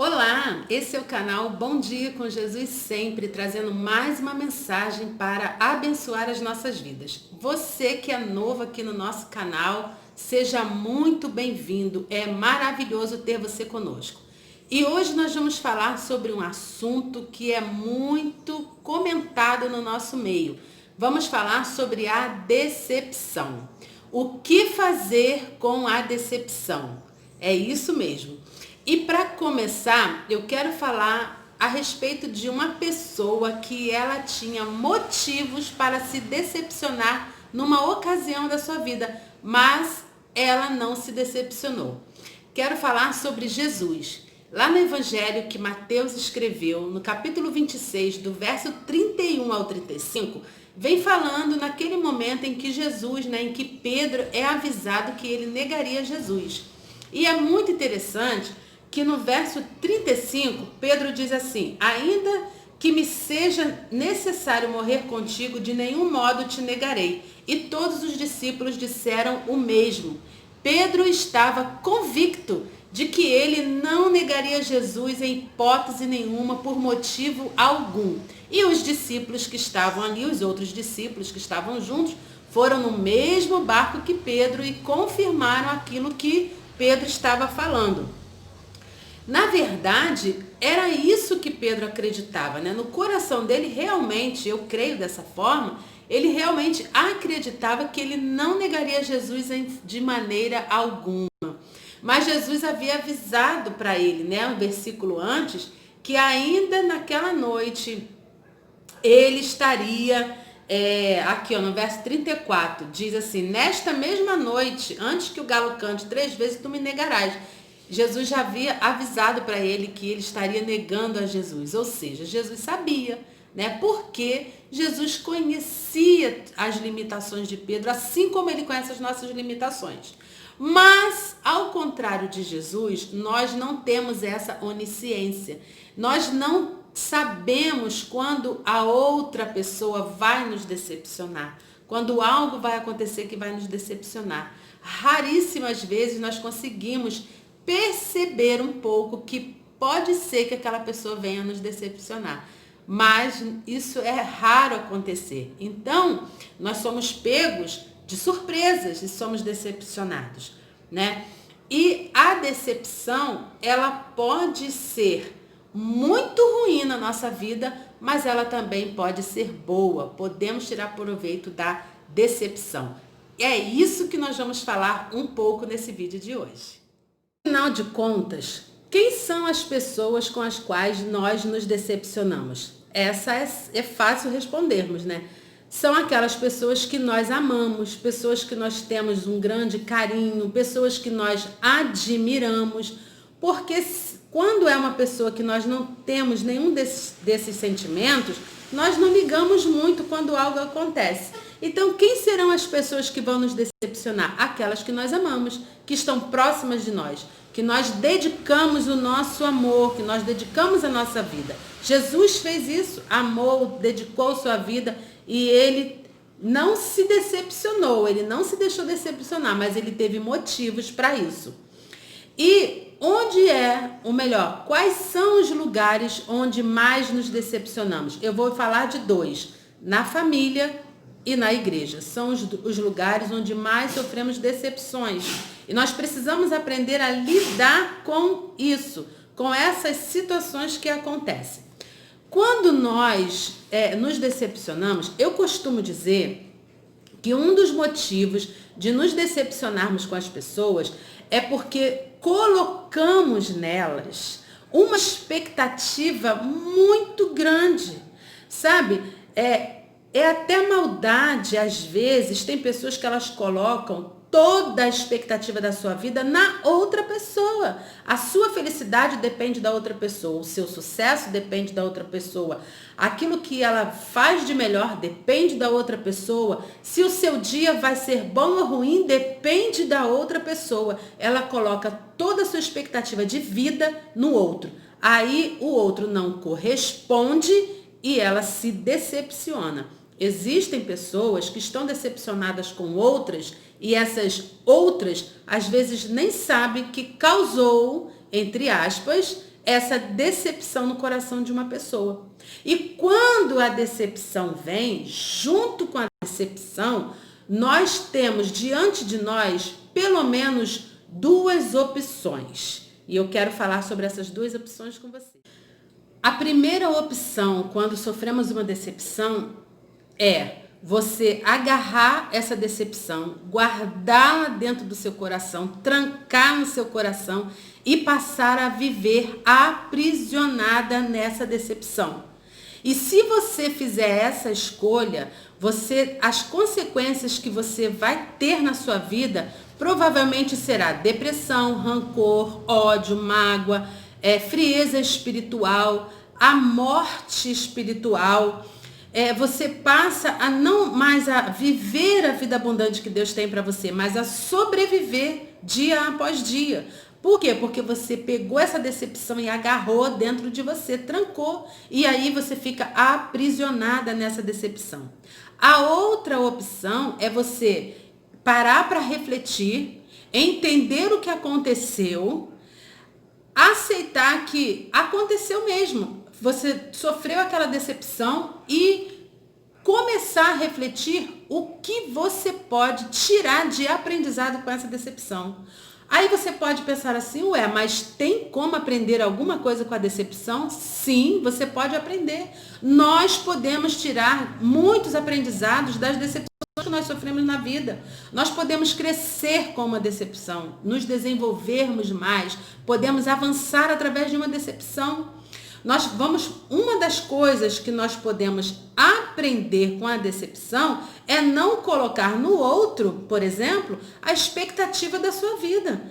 Olá, esse é o canal Bom Dia com Jesus Sempre, trazendo mais uma mensagem para abençoar as nossas vidas. Você que é novo aqui no nosso canal, seja muito bem-vindo, é maravilhoso ter você conosco. E hoje nós vamos falar sobre um assunto que é muito comentado no nosso meio. Vamos falar sobre a decepção. O que fazer com a decepção? É isso mesmo. E para começar, eu quero falar a respeito de uma pessoa que ela tinha motivos para se decepcionar numa ocasião da sua vida, mas ela não se decepcionou. Quero falar sobre Jesus. Lá no Evangelho que Mateus escreveu, no capítulo 26, do verso 31 ao 35, vem falando naquele momento em que Jesus, em que Pedro é avisado que ele negaria Jesus. E é muito interessante que no verso 35, Pedro diz assim: ainda que me seja necessário morrer contigo, de nenhum modo te negarei. E todos os discípulos disseram o mesmo. Pedro estava convicto de que ele não negaria Jesus em hipótese nenhuma, por motivo algum. E os discípulos que estavam ali, os outros discípulos que estavam juntos, foram no mesmo barco que Pedro e confirmaram aquilo que Pedro estava falando. Na verdade, era isso que Pedro acreditava, No coração dele, realmente, eu creio dessa forma, ele realmente acreditava que ele não negaria Jesus de maneira alguma. Mas Jesus havia avisado para ele, um versículo antes, que ainda naquela noite ele estaria, aqui no verso 34, diz assim: nesta mesma noite, antes que o galo cante 3 vezes, tu me negarás. Jesus já havia avisado para ele que ele estaria negando a Jesus, ou seja, Jesus sabia, porque Jesus conhecia as limitações de Pedro, assim como ele conhece as nossas limitações. Mas, ao contrário de Jesus, nós não temos essa onisciência. Nós não sabemos quando a outra pessoa vai nos decepcionar, quando algo vai acontecer que vai nos decepcionar. Raríssimas vezes nós conseguimos perceber um pouco que pode ser que aquela pessoa venha nos decepcionar, mas isso é raro acontecer. Então, nós somos pegos de surpresas e somos decepcionados, E a decepção, ela pode ser muito ruim na nossa vida, mas ela também pode ser boa. Podemos tirar proveito da decepção. É isso que nós vamos falar um pouco nesse vídeo de hoje. Afinal de contas, quem são as pessoas com as quais nós nos decepcionamos? Essa é fácil respondermos, São aquelas pessoas que nós amamos, pessoas que nós temos um grande carinho, pessoas que nós admiramos, porque quando é uma pessoa que nós não temos nenhum desses sentimentos, nós não ligamos muito quando algo acontece. Então, quem serão as pessoas que vão nos decepcionar? Aquelas que nós amamos, que estão próximas de nós, que nós dedicamos o nosso amor, que nós dedicamos a nossa vida. Jesus fez isso, amou, dedicou sua vida e ele não se decepcionou, ele não se deixou decepcionar, mas ele teve motivos para isso. E quais são os lugares onde mais nos decepcionamos? Eu vou falar de 2, na família e na igreja. São os lugares onde mais sofremos decepções. E nós precisamos aprender a lidar com isso, com essas situações que acontecem. Quando nós nos decepcionamos, eu costumo dizer que um dos motivos de nos decepcionarmos com as pessoas é porque colocamos nelas uma expectativa muito grande, sabe? É até maldade, às vezes, tem pessoas que elas colocam toda a expectativa da sua vida na outra pessoa. A sua felicidade depende da outra pessoa, o seu sucesso depende da outra pessoa. Aquilo que ela faz de melhor depende da outra pessoa. Se o seu dia vai ser bom ou ruim, depende da outra pessoa. Ela coloca toda a sua expectativa de vida no outro. Aí o outro não corresponde e ela se decepciona. Existem pessoas que estão decepcionadas com outras e essas outras, às vezes, nem sabem que causou, entre aspas, essa decepção no coração de uma pessoa. E quando a decepção vem, junto com a decepção, nós temos diante de nós pelo menos duas opções. E eu quero falar sobre essas duas opções com você. A primeira opção, quando sofremos uma decepção, é você agarrar essa decepção, guardá-la dentro do seu coração, trancar no seu coração e passar a viver aprisionada nessa decepção. E se você fizer essa escolha, as consequências que você vai ter na sua vida provavelmente será depressão, rancor, ódio, mágoa, frieza espiritual, a morte espiritual. Você passa a não mais a viver a vida abundante que Deus tem para você, mas a sobreviver dia após dia. Por quê? Porque você pegou essa decepção e agarrou dentro de você, trancou, e aí você fica aprisionada nessa decepção. A outra opção é você parar para refletir, entender o que aconteceu, aceitar que aconteceu mesmo. Você sofreu aquela decepção e começar a refletir o que você pode tirar de aprendizado com essa decepção. Aí você pode pensar assim, mas tem como aprender alguma coisa com a decepção? Sim, você pode aprender. Nós podemos tirar muitos aprendizados das decepções que nós sofremos na vida. Nós podemos crescer com uma decepção, nos desenvolvermos mais, podemos avançar através de uma decepção. Uma das coisas que nós podemos aprender com a decepção é não colocar no outro, por exemplo, a expectativa da sua vida.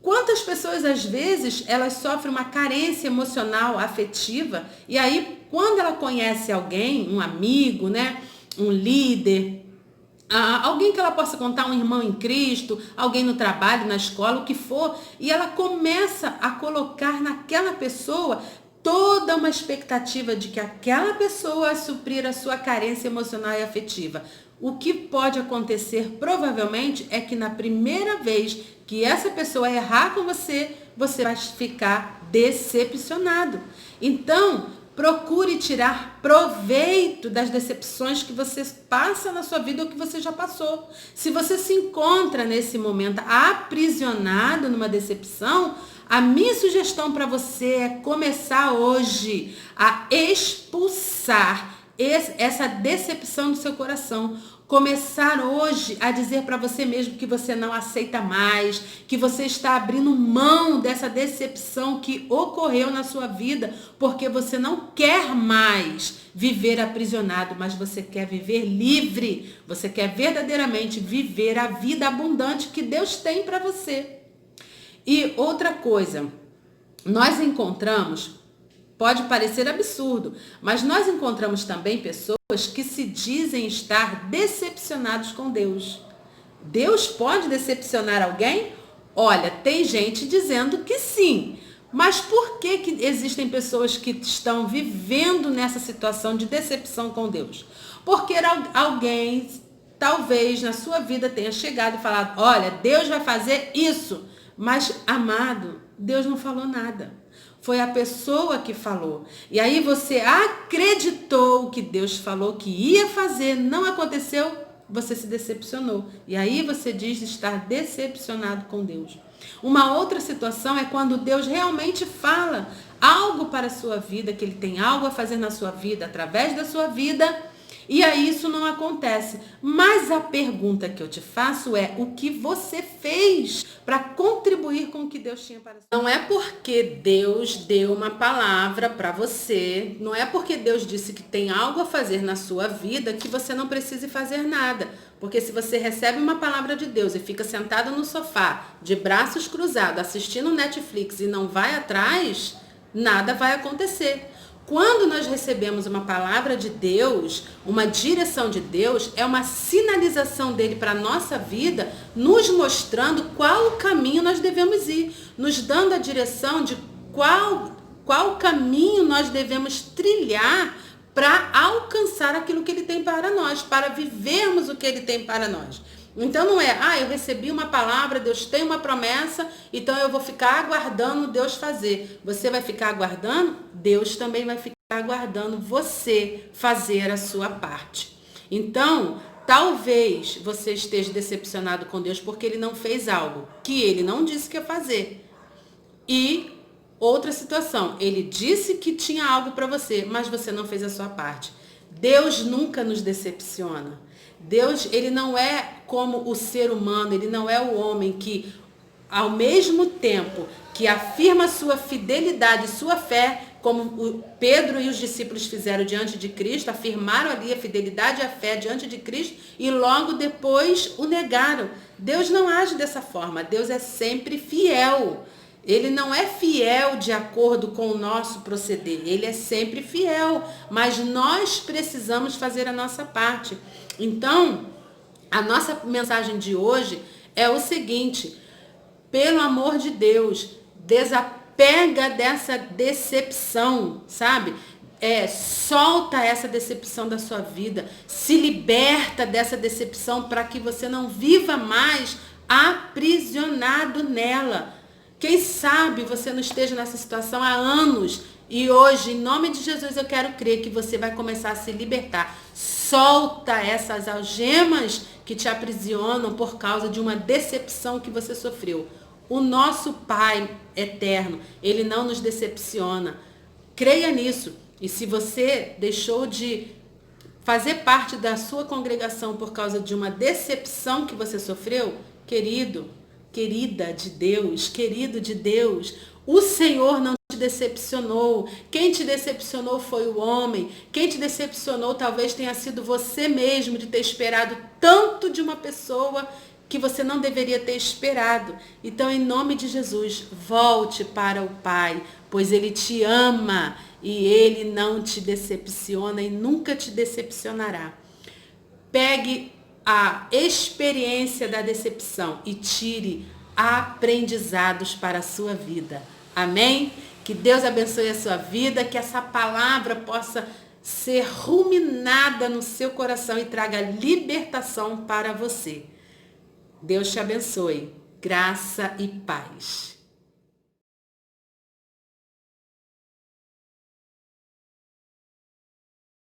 Quantas pessoas, às vezes, elas sofrem uma carência emocional, afetiva, e aí, quando ela conhece alguém, um amigo, né, um líder, alguém que ela possa contar, um irmão em Cristo, alguém no trabalho, na escola, o que for, e ela começa a colocar naquela pessoa toda uma expectativa de que aquela pessoa vai suprir a sua carência emocional e afetiva. O que pode acontecer, provavelmente, é que na primeira vez que essa pessoa errar com você, você vai ficar decepcionado. Então, procure tirar proveito das decepções que você passa na sua vida ou que você já passou. Se você se encontra nesse momento aprisionado numa decepção, a minha sugestão para você é começar hoje a expulsar essa decepção do seu coração. Começar hoje a dizer para você mesmo que você não aceita mais, que você está abrindo mão dessa decepção que ocorreu na sua vida, porque você não quer mais viver aprisionado, mas você quer viver livre. Você quer verdadeiramente viver a vida abundante que Deus tem para você. E outra coisa, nós encontramos, pode parecer absurdo, mas nós encontramos também pessoas que se dizem estar decepcionados com Deus. Deus pode decepcionar alguém? Olha, tem gente dizendo que sim. Mas por que existem pessoas que estão vivendo nessa situação de decepção com Deus? Porque alguém, talvez na sua vida, tenha chegado e falado, olha, Deus vai fazer isso. Mas, amado, Deus não falou nada. Foi a pessoa que falou. E aí você acreditou que Deus falou que ia fazer, não aconteceu, você se decepcionou. E aí você diz estar decepcionado com Deus. Uma outra situação é quando Deus realmente fala algo para a sua vida, que Ele tem algo a fazer na sua vida, através da sua vida, e aí isso não acontece. Mas a pergunta que eu te faço é, o que você fez para contribuir com o que Deus tinha para você? Não é porque Deus deu uma palavra para você, não é porque Deus disse que tem algo a fazer na sua vida que você não precise fazer nada. Porque se você recebe uma palavra de Deus e fica sentado no sofá, de braços cruzados, assistindo Netflix e não vai atrás, nada vai acontecer. Quando nós recebemos uma palavra de Deus, uma direção de Deus, é uma sinalização dele para a nossa vida, nos mostrando qual o caminho nós devemos ir, nos dando a direção de qual caminho nós devemos trilhar para alcançar aquilo que ele tem para nós, para vivermos o que ele tem para nós. Então não é, eu recebi uma palavra, Deus tem uma promessa, então eu vou ficar aguardando Deus fazer. Você vai ficar aguardando, Deus também vai ficar aguardando você fazer a sua parte. Então, talvez você esteja decepcionado com Deus porque Ele não fez algo que Ele não disse que ia fazer. E outra situação, Ele disse que tinha algo para você, mas você não fez a sua parte. Deus nunca nos decepciona. Deus, Ele não é como o ser humano, Ele não é o homem que, ao mesmo tempo que afirma sua fidelidade, sua fé, como o Pedro e os discípulos fizeram diante de Cristo, afirmaram ali a fidelidade e a fé diante de Cristo e logo depois o negaram. Deus não age dessa forma, Deus é sempre fiel. Ele não é fiel de acordo com o nosso proceder, ele é sempre fiel, mas nós precisamos fazer a nossa parte. Então, a nossa mensagem de hoje é o seguinte: pelo amor de Deus, desapega dessa decepção, sabe? Solta essa decepção da sua vida, se liberta dessa decepção para que você não viva mais aprisionado nela. Quem sabe você não esteja nessa situação há anos e hoje, em nome de Jesus, eu quero crer que você vai começar a se libertar. Solta essas algemas que te aprisionam por causa de uma decepção que você sofreu. O nosso Pai eterno, Ele não nos decepciona. Creia nisso. E se você deixou de fazer parte da sua congregação por causa de uma decepção que você sofreu, querido, querida de Deus, querido de Deus, o Senhor não te decepcionou. Quem te decepcionou foi o homem. Quem te decepcionou talvez tenha sido você mesmo, de ter esperado tanto de uma pessoa que você não deveria ter esperado. Então, em nome de Jesus, volte para o Pai, pois Ele te ama e Ele não te decepciona e nunca te decepcionará. Pegue a experiência da decepção e tire aprendizados para a sua vida. Amém? Que Deus abençoe a sua vida, que essa palavra possa ser ruminada no seu coração e traga libertação para você. Deus te abençoe. Graça e paz.